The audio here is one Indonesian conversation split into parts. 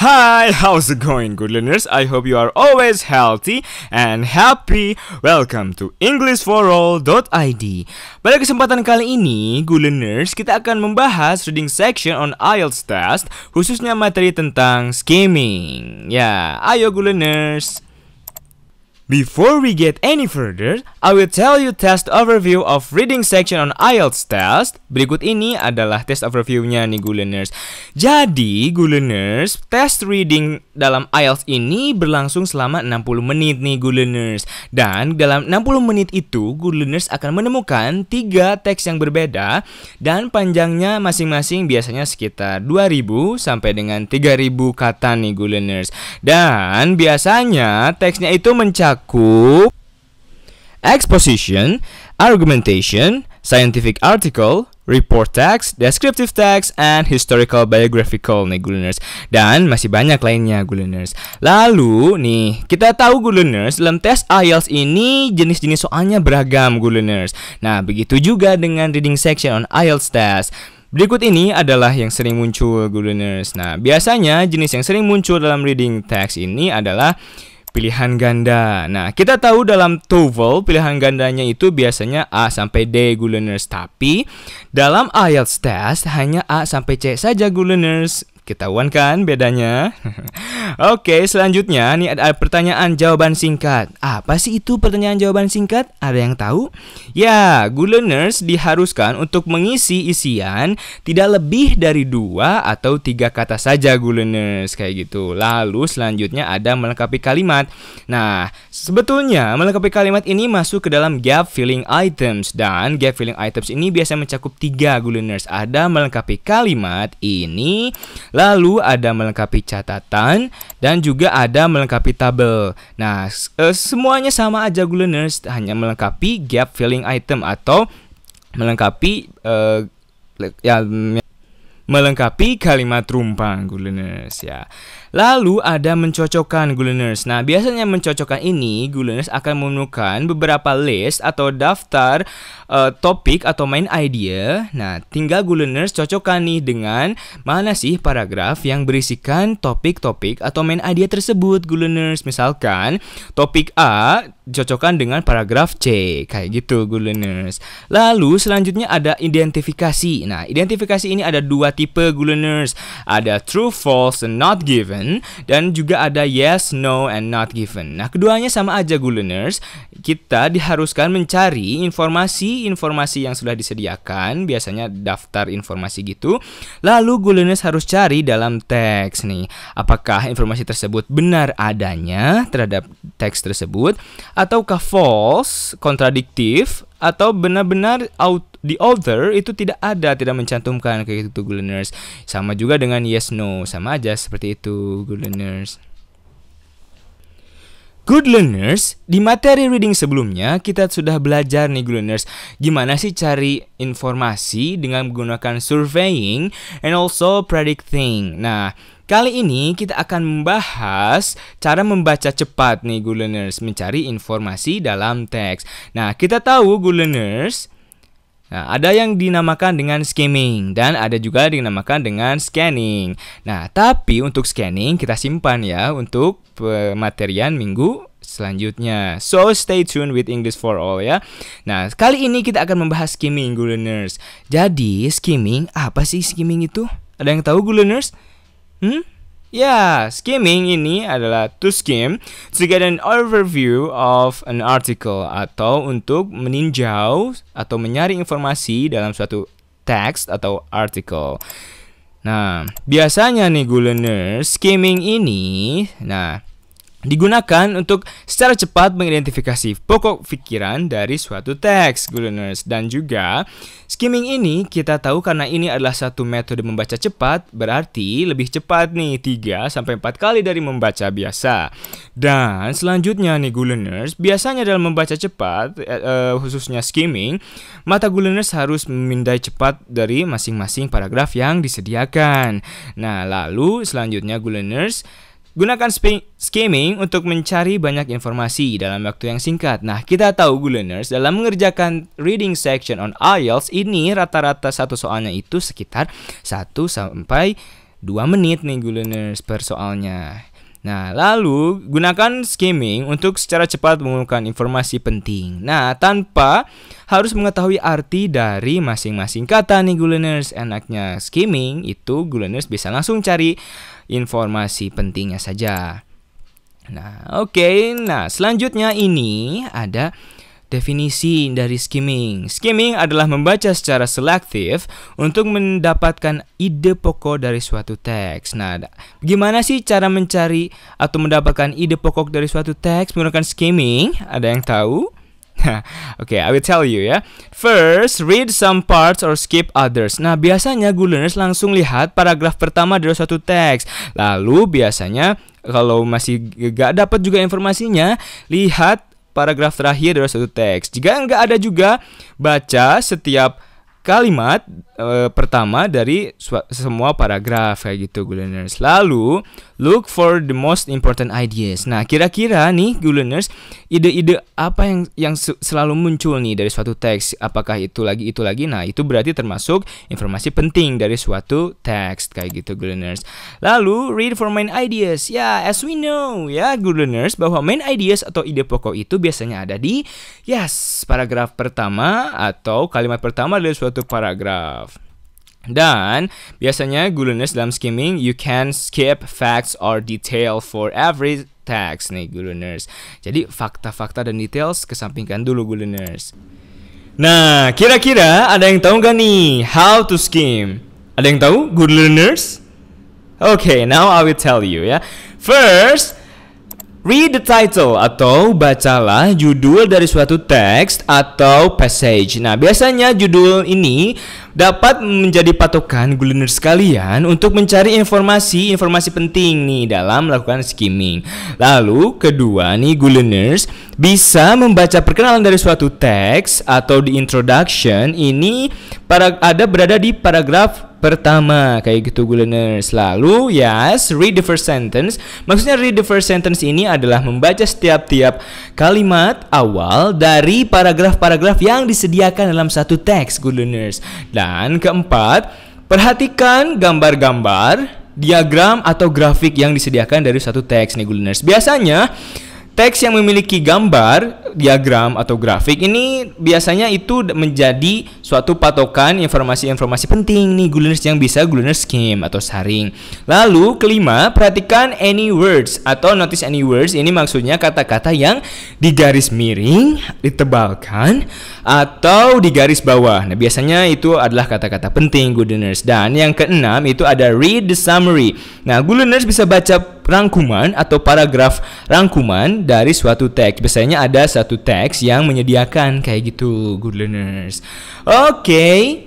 Hi, how's it going, good learners? I hope you are always healthy and happy. Welcome to EnglishForAll.id. Pada kesempatan kali ini, good learners, kita akan membahas reading section on IELTS test, khususnya materi tentang skimming. Ya, ayo good learners. Before we get any further, I will tell you test overview of reading section on IELTS test. Berikut ini adalah test overview-nya nih good learners. Jadi good learners, test reading dalam IELTS ini berlangsung selama 60 menit nih good learners. Dan dalam 60 menit itu good learners akan menemukan 3 teks yang berbeda dan panjangnya masing-masing biasanya sekitar 2000 sampai dengan 3000 kata nih good learners. Dan biasanya teksnya itu mencakup exposition, argumentation, scientific article, report text, descriptive text, and historical biographical nih good learners. Dan masih banyak lainnya good learners. Lalu nih, kita tahu good learners, dalam tes IELTS ini jenis-jenis soalnya beragam good learners. Nah, begitu juga dengan reading section on IELTS test. Berikut ini adalah yang sering muncul good learners. Nah, biasanya jenis yang sering muncul dalam reading text ini adalah pilihan ganda. Nah, kita tahu dalam TOEFL pilihan gandanya itu biasanya A sampai D good learners. Tapi dalam IELTS test hanya A sampai C saja good learners. Ketahuan kan bedanya? Oke, selanjutnya nih ada pertanyaan jawaban singkat. Apa sih itu pertanyaan jawaban singkat? Ada yang tahu? Ya, good learners diharuskan untuk mengisi isian tidak lebih dari 2 atau 3 kata saja good learners, kayak gitu. Lalu selanjutnya ada melengkapi kalimat. Nah, sebetulnya melengkapi kalimat ini masuk ke dalam gap filling items. Dan gap filling items ini biasanya mencakup 3 good learners. Ada melengkapi kalimat ini, lalu ada melengkapi catatan, dan juga ada melengkapi tabel. Nah, semuanya sama aja good learners, hanya melengkapi gap filling item atau melengkapi melengkapi kalimat rumpang good learners ya. Lalu ada mencocokkan good learners. Nah, biasanya mencocokkan ini good learners akan menemukan beberapa list atau daftar topik atau main idea. Nah, tinggal good learners cocokkan nih dengan mana sih paragraf yang berisikan topik-topik atau main idea tersebut good learners. Misalkan topik A cocokkan dengan paragraf C, kayak gitu good learners. Lalu selanjutnya ada identifikasi. Nah, identifikasi ini ada 2 tipe good learners. Ada true, false, and not given. Dan juga ada yes, no, and not given. Nah, keduanya sama aja good learners. Kita diharuskan mencari informasi yang sudah disediakan, biasanya daftar informasi gitu. Lalu good learners harus cari dalam teks nih, apakah informasi tersebut benar adanya terhadap teks tersebut, ataukah false, kontradiktif, atau benar-benar the author itu tidak mencantumkan, kayak gitu good learners. Sama juga dengan yes no, sama aja seperti itu good learners. Good learners, di materi reading sebelumnya kita sudah belajar nih good learners, gimana sih cari informasi dengan menggunakan surveying and also predicting. Nah, kali ini kita akan membahas cara membaca cepat nih good learners, mencari informasi dalam teks. Nah, kita tahu good learners, nah, ada yang dinamakan dengan skimming dan ada juga dinamakan dengan scanning. Nah, tapi untuk scanning kita simpan ya untuk pematerian minggu selanjutnya. So, stay tuned with English for All ya. Nah, kali ini kita akan membahas skimming good learners. Jadi, skimming, apa sih skimming itu? Ada yang tahu good learners? Ya, skimming ini adalah to skim, to get an overview of an article, atau untuk meninjau atau mencari informasi dalam suatu teks atau artikel. Nah, biasanya nih good learners, skimming ini digunakan untuk secara cepat mengidentifikasi pokok pikiran dari suatu teks good learners. Dan juga skimming ini kita tahu karena ini adalah satu metode membaca cepat, berarti lebih cepat nih 3-4 kali dari membaca biasa. Dan selanjutnya nih good learners, biasanya dalam membaca cepat khususnya skimming, mata good learners harus memindai cepat dari masing-masing paragraf yang disediakan. Nah, lalu selanjutnya good learners, gunakan skimming untuk mencari banyak informasi dalam waktu yang singkat. Nah, kita tahu good learners, dalam mengerjakan reading section on IELTS ini rata-rata satu soalnya itu sekitar 1 sampai 2 menit nih Guleners per soalnya. Nah, lalu gunakan skimming untuk secara cepat mengumpulkan informasi penting. Nah, tanpa harus mengetahui arti dari masing-masing kata nih Guleners. Enaknya skimming itu Guleners bisa langsung cari informasi pentingnya saja. Nah, oke. Nah, selanjutnya ini ada definisi dari skimming. Skimming adalah membaca secara selektif untuk mendapatkan ide pokok dari suatu teks. Nah, gimana sih cara mencari atau mendapatkan ide pokok dari suatu teks menggunakan skimming? Ada yang tahu? Oke, I will tell you ya. First, read some parts or skip others. Nah, biasanya Guleners langsung lihat paragraf pertama dari suatu teks. Lalu biasanya kalau masih gak dapat juga informasinya, lihat paragraf terakhir dari suatu teks. Jika enggak ada juga, baca setiap kalimat pertama dari semua paragraf kayak gitu Guleners. Lalu look for the most important ideas. Nah, kira-kira nih Guleners, ide-ide apa yang selalu muncul nih dari suatu teks? Apakah itu lagi? Nah, itu berarti termasuk informasi penting dari suatu teks kayak gitu Guleners. Lalu read for main ideas. Ya, as we know ya Guleners, bahwa main ideas atau ide pokok itu biasanya ada di paragraf pertama atau kalimat pertama dari suatu paragraf. Dan biasanya Guleners dalam skimming you can skip facts or detail for every text nih Guleners. Jadi fakta-fakta dan details kesampingkan dulu Guleners. Nah, kira-kira ada yang tahu nggak nih how to skim? Ada yang tahu Guleners? Okay, now I will tell you ya. First, read the title atau bacalah judul dari suatu teks atau passage. Nah, biasanya judul ini dapat menjadi patokan Guleners sekalian untuk mencari informasi penting nih dalam melakukan skimming. Lalu kedua nih Guleners bisa membaca perkenalan dari suatu teks atau di introduction ini berada di paragraf pertama kayak gitu Guleners. Lalu read the first sentence. Maksudnya read the first sentence ini adalah membaca setiap kalimat awal dari paragraf-paragraf yang disediakan dalam satu teks Guleners. Dan keempat, perhatikan gambar-gambar, diagram atau grafik yang disediakan dari satu teks nih Guleners. Biasanya teks yang memiliki gambar, diagram, atau grafik ini biasanya itu menjadi suatu patokan informasi-informasi penting nih Guleners yang bisa Guleners skim atau saring. Lalu kelima, perhatikan any words atau notice any words. Ini maksudnya kata-kata yang digaris miring, ditebalkan, atau digaris bawah. Nah, biasanya itu adalah kata-kata penting Guleners. Dan yang keenam itu ada read the summary. Nah, Guleners bisa baca rangkuman atau paragraf rangkuman dari suatu teks. Biasanya ada satu teks yang menyediakan kayak gitu Guleners. Oke.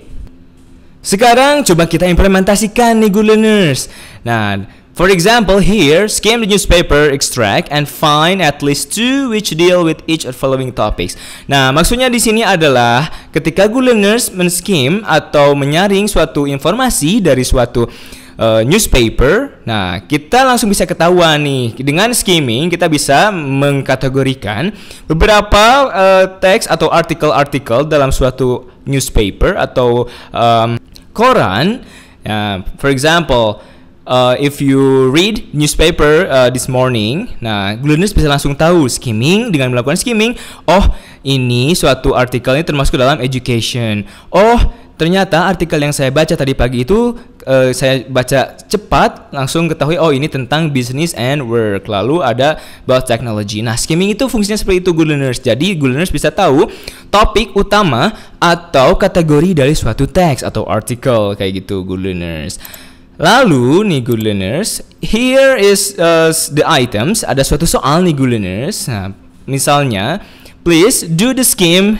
Sekarang coba kita implementasikan nih Guleners. Nah, for example here, skim the newspaper extract and find at least 2 which deal with each of the following topics. Nah, maksudnya di sini adalah ketika Guleners men-skim atau menyaring suatu informasi dari suatu newspaper. Nah, kita langsung bisa ketahuan nih dengan skimming kita bisa mengkategorikan beberapa teks atau artikel-artikel dalam suatu newspaper atau koran. For example, if you read newspaper this morning, nah Guleners bisa langsung tahu skimming dengan melakukan skimming. Oh, ini suatu artikel ini termasuk dalam education. Oh, ternyata artikel yang saya baca tadi pagi itu saya baca cepat langsung ketahui oh ini tentang business and work. Lalu ada about technology. Nah, skimming itu fungsinya seperti itu Guleners. Jadi Guleners bisa tahu topik utama atau kategori dari suatu teks atau artikel kayak gitu Guleners. Lalu nih Guleners, here is the items. Ada suatu soal nih Guleners. Nah, misalnya, please do the skim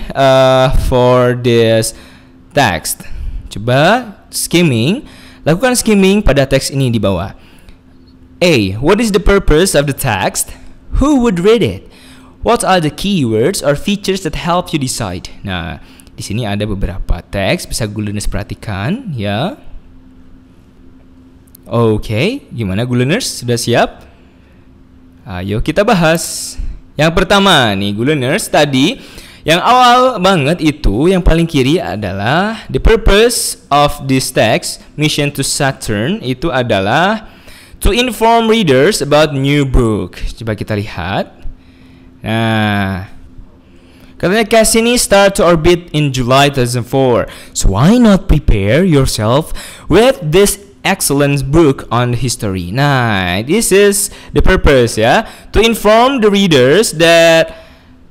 for this text. Coba skimming, lakukan skimming pada teks ini di bawah. A. What is the purpose of the text? Who would read it? What are the keywords or features that help you decide? Nah, di sini ada beberapa teks bisa Guleners perhatikan ya. Oke, gimana Guleners? Sudah siap? Ayo kita bahas. Yang pertama nih Guleners, tadi Yang awal banget itu, yang paling kiri adalah the purpose of this text, mission to Saturn, itu adalah to inform readers about new book. Coba kita lihat. Nah, katanya Cassini start to orbit in July 2004. So why not prepare yourself with this excellent book on history? Nah, this is the purpose ya, to inform the readers that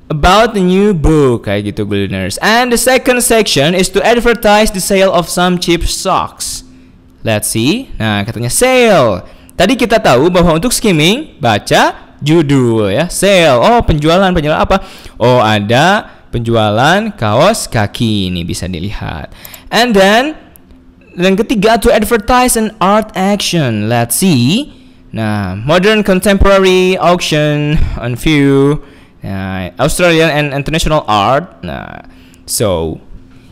about the new book kayak gitu learners. And the second section is to advertise the sale of some cheap stocks. Let's see. Nah, katanya sale. Tadi kita tahu bahwa untuk skimming baca judul ya, sale. Oh, penjualan apa? Oh, ada penjualan kaos kaki, ini bisa dilihat. And then yang ketiga, to advertise an art action. Let's see. Nah, modern contemporary auction on view. Nah, Australian and international art. Nah, so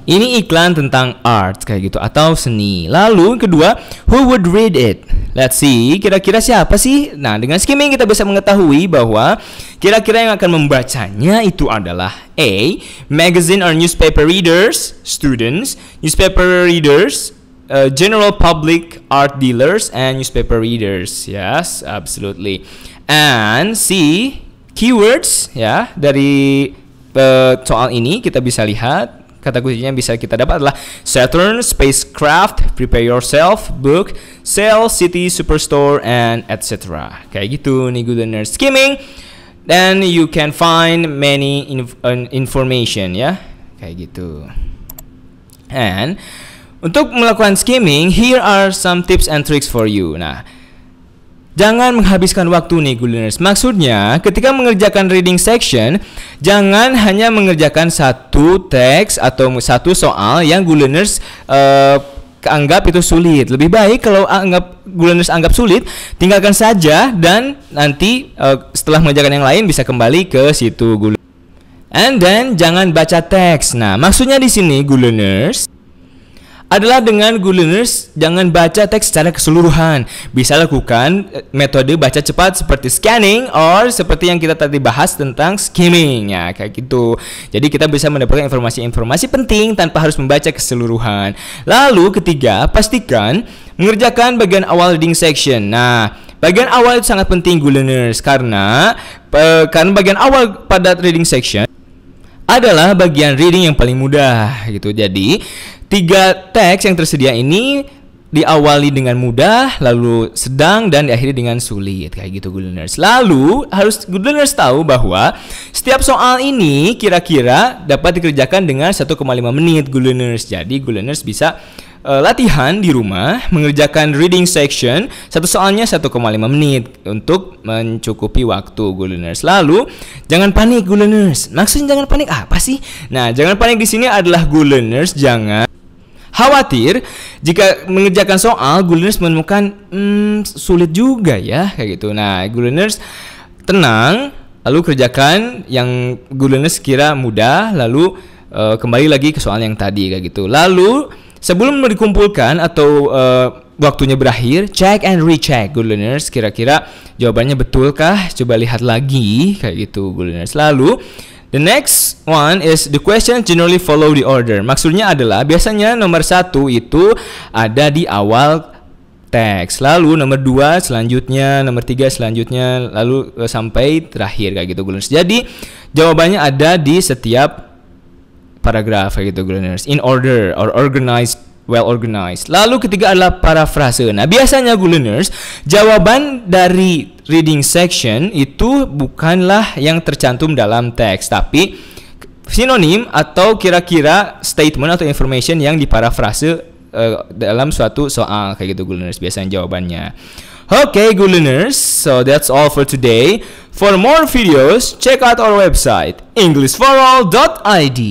ini iklan tentang art kayak gitu atau seni. Lalu kedua, who would read it? Let's see, kira-kira siapa sih? Nah, dengan skimming kita bisa mengetahui bahwa kira-kira yang akan membacanya itu adalah A, magazine or newspaper readers, students, newspaper readers, general public, art dealers, and newspaper readers. Yes, absolutely. And C, keywords ya, dari soal ini kita bisa lihat kata kuncinya bisa kita dapat adalah Saturn, spacecraft, prepare yourself, book, sale, city, superstore, and etc. Kayak gitu nih good learners. Skimming, then you can find many information ya, kayak gitu. And untuk melakukan skimming, here are some tips and tricks for you. Nah, jangan menghabiskan waktu nih good learners. Maksudnya ketika mengerjakan reading section, jangan hanya mengerjakan satu teks atau satu soal yang good learners anggap itu sulit. Lebih baik kalau good learners anggap sulit, tinggalkan saja dan nanti setelah mengerjakan yang lain bisa kembali ke situ good learners. And then jangan baca teks. Nah, maksudnya di sini good learners adalah dengan good learners jangan baca teks secara keseluruhan. Bisa lakukan metode baca cepat seperti scanning or seperti yang kita tadi bahas tentang skimming ya, kayak gitu. Jadi kita bisa mendapatkan informasi-informasi penting tanpa harus membaca keseluruhan. Lalu ketiga, pastikan mengerjakan bagian awal reading section. Nah, bagian awal itu sangat penting good learners karena bagian awal pada reading section adalah bagian reading yang paling mudah gitu. Jadi 3 teks yang tersedia ini diawali dengan mudah, lalu sedang, dan diakhiri dengan sulit kayak gitu good learners. Lalu harus good learners tahu bahwa setiap soal ini kira-kira dapat dikerjakan dengan 1,5 menit good learners. Jadi good learners bisa latihan di rumah mengerjakan reading section satu soalnya 1,5 menit untuk mencukupi waktu good learners. Lalu jangan panik good learners. Maksudnya jangan panik apa sih? Nah, jangan panik di sini adalah good learners jangan khawatir jika mengerjakan soal good learners menemukan sulit juga ya kayak gitu. Nah, good learners tenang, lalu kerjakan yang good learners kira mudah, lalu kembali lagi ke soal yang tadi kayak gitu. Lalu sebelum dikumpulkan atau waktunya berakhir, check and recheck good learners, kira-kira jawabannya betulkah? Coba lihat lagi kayak gitu good learners. Lalu the next one is the question generally follow the order. Maksudnya adalah biasanya nomor 1 itu ada di awal teks, lalu nomor 2 selanjutnya, nomor 3 selanjutnya, lalu sampai terakhir kayak gitu good learners. Jadi jawabannya ada di setiap paragraf kayak gitu good learners, in order or organized, well organized. Lalu ketiga adalah parafrase. Nah, biasanya good learners jawaban dari reading section itu bukanlah yang tercantum dalam teks, tapi sinonim atau kira-kira statement atau information yang diparafrase dalam suatu soal kayak gitu good learners biasanya jawabannya. Okay good learners, so that's all for today. For more videos, check out our website englishforall.id.